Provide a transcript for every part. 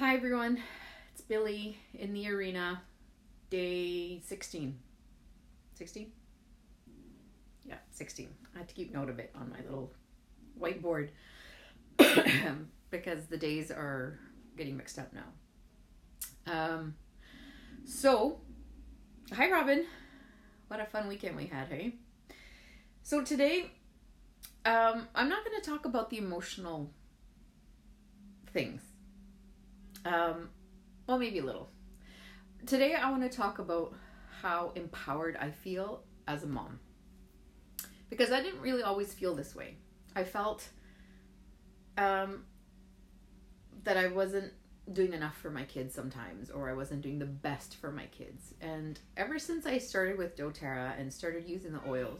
Hi everyone, it's Billy in the arena, day 16. 16? Yeah, 16. I have to keep note of it on my little whiteboard because the days are getting mixed up now. So, hi Robin. What a fun weekend we had, hey? So today, I'm not going to talk about the emotional things. Well, maybe a little. Today I want to talk about how empowered I feel as a mom. Because I didn't really always feel this way. I felt that I wasn't doing enough for my kids sometimes, or I wasn't doing the best for my kids. And ever since I started with doTERRA and started using the oils,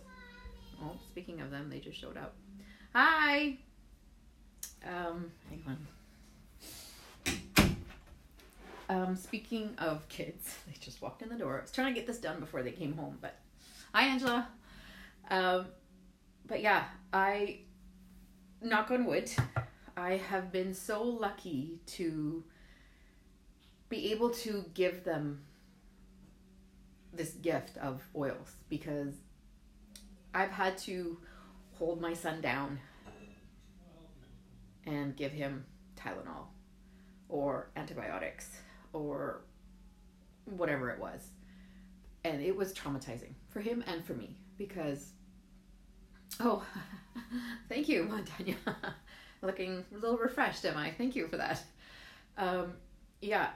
oh, speaking of them, they just showed up. Hi! Hang on. Speaking of kids, they just walked in the door. I was trying to get this done before they came home, but hi Angela. But yeah, knock on wood, I have been so lucky to be able to give them this gift of oils, because I've had to hold my son down and give him Tylenol or antibiotics or whatever it was. And it was traumatizing for him and for me because, oh, thank you, Montanya. Looking a little refreshed, am I? Thank you for that. Yeah,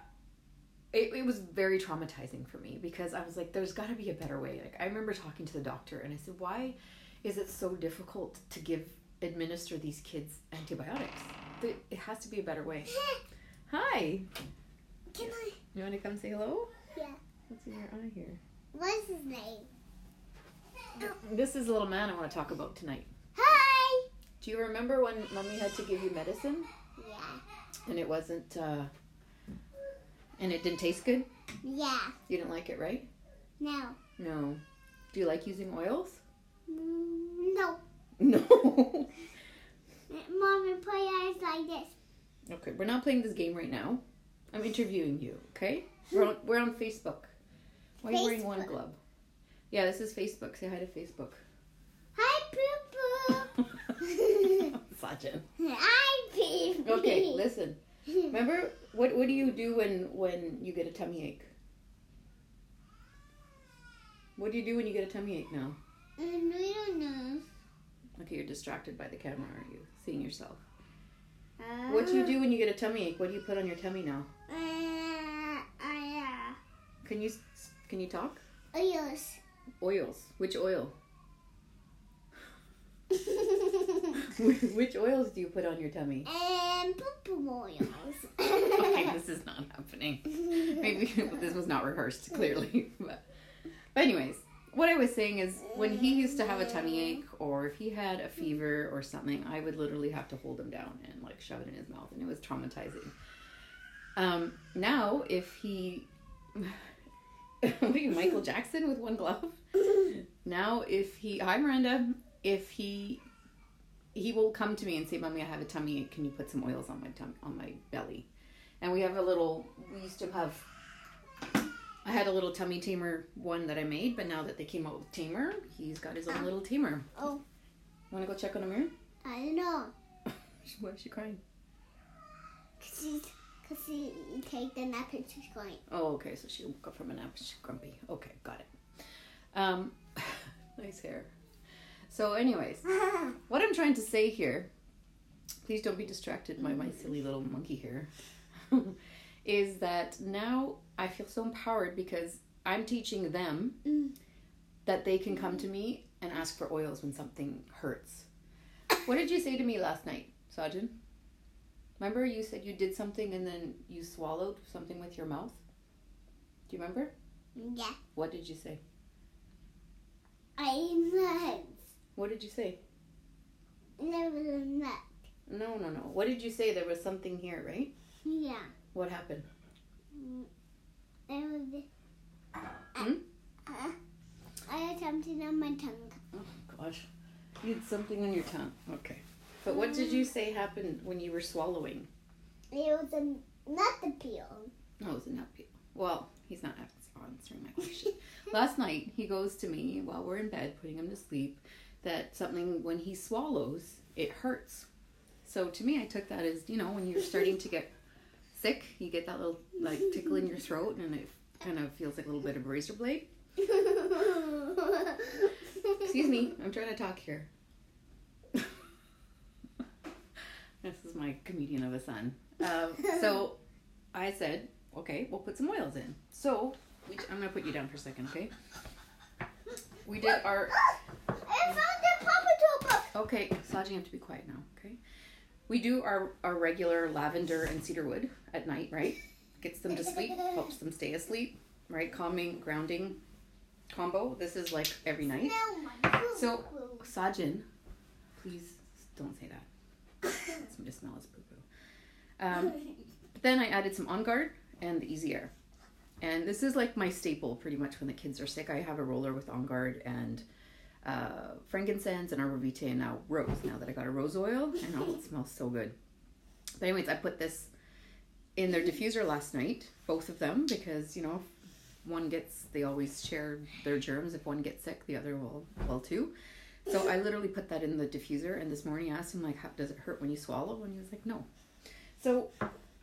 it was very traumatizing for me because I was like, there's got to be a better way. Like, I remember talking to the doctor and I said, why is it so difficult to administer these kids antibiotics? It has to be a better way. Hi. Can I? You want to come say hello? Yeah. What's in your eye here? What's his name? This is the little man I want to talk about tonight. Hi. Do you remember when Mommy had to give you medicine? Yeah. And it wasn't, and it didn't taste good? Yeah. You didn't like it, right? No. No. Do you like using oils? No. No. Mommy, play eyes like this. Okay, we're not playing this game right now. I'm interviewing you, okay? We're on Facebook. Why are you wearing one glove? Yeah, this is Facebook. Say hi to Facebook. Hi, Poo Poo. Sajin. Hi, Pee Pee. Okay, listen. Remember, what do you do when you get a tummy ache? What do you do when you get a tummy ache now? We don't know. Okay, you're distracted by the camera, aren't you? Seeing yourself. What do you do when you get a tummy ache? What do you put on your tummy now? Can you talk? Oils. Oils. Which oil? Which oils do you put on your tummy? Poo-poo oils. Okay, this is not happening. Maybe this was not rehearsed, clearly. But anyways, what I was saying is when he used to have a tummy ache or if he had a fever or something, I would literally have to hold him down and like shove it in his mouth, and it was traumatizing. Now, if he... What are you, Michael Jackson with one glove? Now, hi Miranda, if he will come to me and say, Mommy, I have a tummy ache. Can you put some oils on my belly? And we used to have, I had a little tummy tamer one that I made, but now that they came out with tamer, he's got his own little tamer. Oh. Want to go check on Amir? I don't know. Why is she crying? Because she take the nap and she's going. Oh, okay. So she woke up from a nap. She's grumpy. Okay, got it. Nice hair. So anyways, what I'm trying to say here, please don't be distracted by my silly little monkey here, is that now I feel so empowered because I'm teaching them that they can come to me and ask for oils when something hurts. What did you say to me last night, Sajin? Remember you said you did something and then you swallowed something with your mouth? Do you remember? Yeah. What did you say? I ate nuts. What did you say? There was a nut. No. What did you say? There was something here, right? Yeah. What happened? There was I had something on my tongue. Oh, gosh. You had something on your tongue. Okay. But what did you say happened when you were swallowing? There was Not the peel. No, it's a nut peel. Well, he's not answering my question. Last night, he goes to me while we're in bed, putting him to sleep, that something, when he swallows, it hurts. So to me, I took that as, when you're starting to get sick, you get that little, like, tickle in your throat, and it kind of feels like a little bit of a razor blade. Excuse me, I'm trying to talk here. This is my comedian of a son. So I said, okay, we'll put some oils in. So I'm going to put you down for a second, okay? We did our... I found the Paw Patrol book. Okay, Saji, you have to be quiet now, okay? We do our regular lavender and cedarwood at night, right? Gets them to sleep, helps them stay asleep, right? Calming, grounding combo. This is like every night. So, Sajin, please don't say that. It's me to smell his poo-poo. But then I added some On Guard and the Easy Air. And this is like my staple pretty much when the kids are sick. I have a roller with On Guard and frankincense and Arborvitae and now rose. Now that I got a rose oil, and oh, it smells so good. But anyways, I put this in their diffuser last night, both of them, because, if one gets, they always share their germs. If one gets sick, the other will too. So I literally put that in the diffuser, and this morning I asked him, like, how does it hurt when you swallow? And he was like, no. So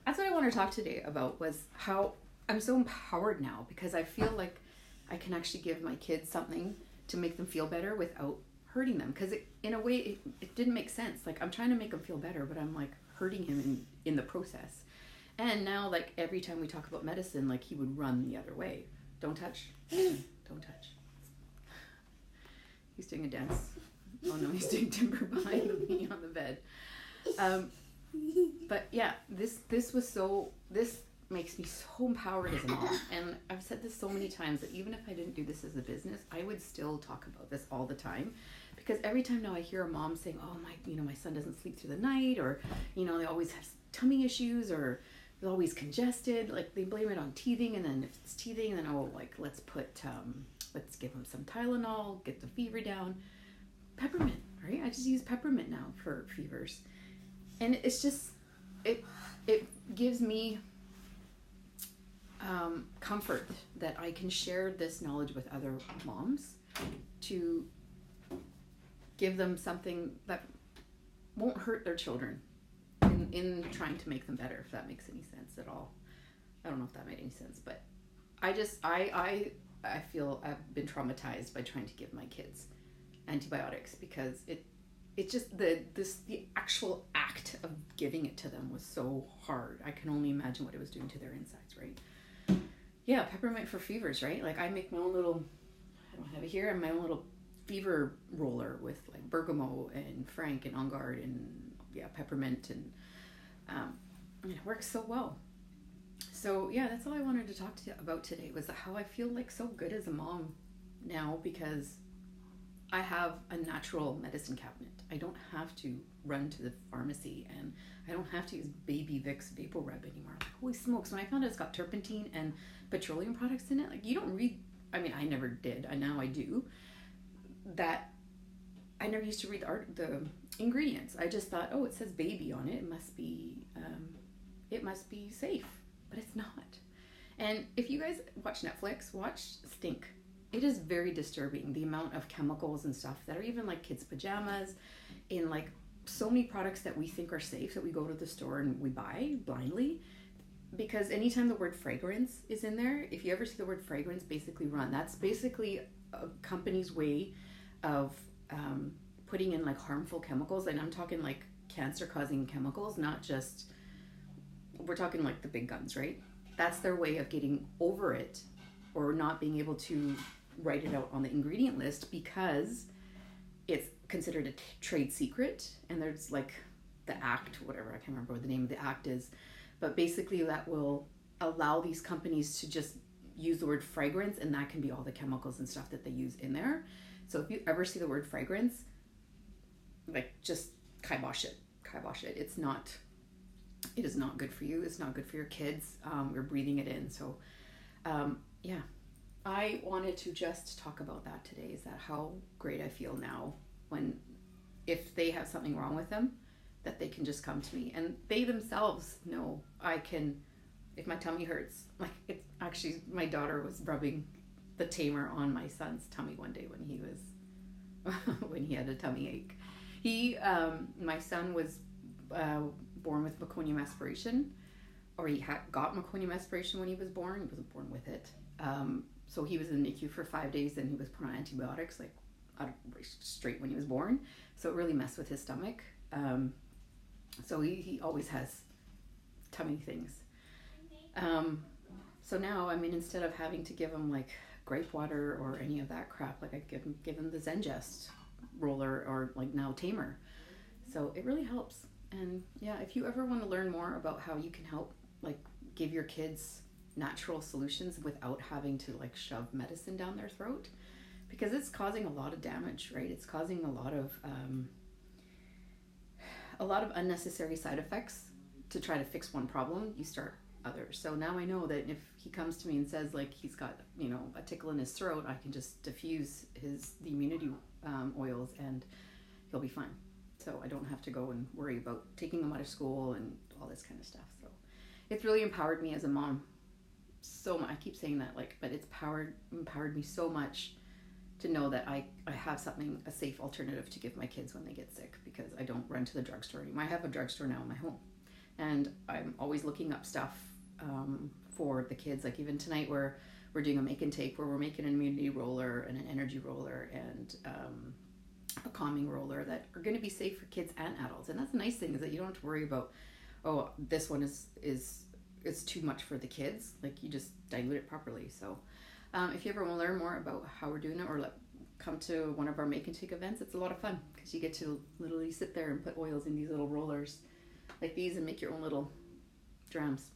that's what I want to talk today about, was how I'm so empowered now, because I feel like I can actually give my kids something to make them feel better without hurting them. Because in a way, it didn't make sense. Like, I'm trying to make him feel better, but I'm like hurting him in the process. And now, like, every time we talk about medicine, like, he would run the other way. Don't touch. Don't touch. He's doing a dance. Oh no, he's doing timber behind me on the bed. But yeah, this makes me so empowered as a mom. And I've said this so many times that even if I didn't do this as a business, I would still talk about this all the time. Because every time now I hear a mom saying, oh, my son doesn't sleep through the night, or, they always have tummy issues, or they're always congested. Like, they blame it on teething, and then if it's teething, then let's give them some Tylenol, get the fever down. Peppermint, right? I just use peppermint now for fevers. And it's just, it gives me comfort that I can share this knowledge with other moms to give them something that won't hurt their children in trying to make them better, if that makes any sense at all. I don't know if that made any sense, but I feel I've been traumatized by trying to give my kids antibiotics, because it's just the actual act of giving it to them was so hard. I can only imagine what it was doing to their insides, right? Yeah, peppermint for fevers, right? Like, I make my own little, I don't have it here, my own little fever roller with like bergamot and frank and On Guard and peppermint, and it works so well. So yeah, that's all I wanted to talk to you about today, was how I feel like so good as a mom now, because I have a natural medicine cabinet. I don't have to run to the pharmacy, and I don't have to use Baby Vicks Vapor Rub anymore. Like, holy smokes, when I found out it's got turpentine and petroleum products in it, like, you don't read, I never did, and now I do, that I never used to read the ingredients. I just thought, oh, it says baby on it, it must be safe, but it's not. And if you guys watch Netflix, watch Stink. It is very disturbing, the amount of chemicals and stuff that are even like kids' pajamas, in like so many products that we think are safe, that we go to the store and we buy blindly. Because anytime the word fragrance is in there, if you ever see the word fragrance, basically run. That's basically a company's way of putting in like harmful chemicals. And I'm talking like cancer-causing chemicals, not just, we're talking like the big guns, right? That's their way of getting over it, or not being able to write it out on the ingredient list, because it's considered a trade secret, and there's like the act, whatever, I can't remember what the name of the act is, but basically that will allow these companies to just use the word fragrance, and that can be all the chemicals and stuff that they use in there. So if you ever see the word fragrance, like, just kibosh it. It is not good for you. It's not good for your kids. You're breathing it in. So yeah, I wanted to just talk about that today, is that how great I feel now when, if they have something wrong with them, that they can just come to me, and they themselves know I can if my tummy hurts. Like, it's actually, my daughter was rubbing the tamer on my son's tummy one day when he was when he had a tummy ache. My son was born with meconium aspiration, or he got meconium aspiration when he was born. He wasn't born with it. So he was in the NICU for 5 days, and he was put on antibiotics like straight when he was born. So it really messed with his stomach. So he always has tummy things. So now, I mean, instead of having to give him like grape water or any of that crap, like I give him the Zengest roller, or like now tamer. So it really helps. And yeah, if you ever want to learn more about how you can help, like, give your kids natural solutions without having to like shove medicine down their throat, because it's causing a lot of damage, right? It's causing a lot of unnecessary side effects. To try to fix one problem, you start others. So now I know that if he comes to me and says like he's got, you know, a tickle in his throat, I can just diffuse the immunity oils and he'll be fine. So I don't have to go and worry about taking him out of school and all this kind of stuff. So it's really empowered me as a mom so much. I keep saying that, like, but it's empowered me so much to know that I have something, a safe alternative to give my kids when they get sick, because I don't run to the drugstore anymore. I have a drugstore now in my home, and I'm always looking up stuff for the kids. Like even tonight we're doing a make and take where we're making an immunity roller and an energy roller and a calming roller that are going to be safe for kids and adults. And that's the nice thing, is that you don't have to worry about, oh, this one is too much for the kids. Like, you just dilute it properly. So if you ever want to learn more about how we're doing it, or come to one of our make and take events, it's a lot of fun, because you get to literally sit there and put oils in these little rollers like these and make your own little drams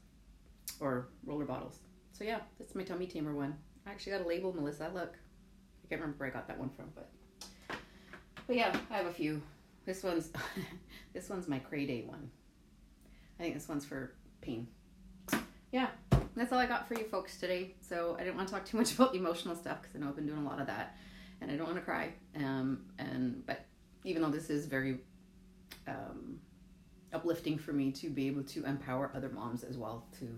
or roller bottles. So yeah, that's my tummy tamer one. I actually got a label, Melissa. Look, I can't remember where I got that one from, but yeah, I have a few. This one's this one's my Cray Day one. I think this one's for pain. Yeah, that's all I got for you folks today. So I didn't want to talk too much about the emotional stuff, because I know I've been doing a lot of that, and I don't want to cry. But even though this is very uplifting for me to be able to empower other moms as well to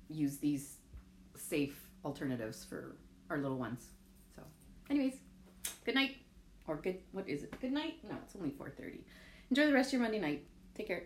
use these safe alternatives for our little ones. So anyways, good night. Or what is it? Good night? No, it's only 4:30. Enjoy the rest of your Monday night. Take care.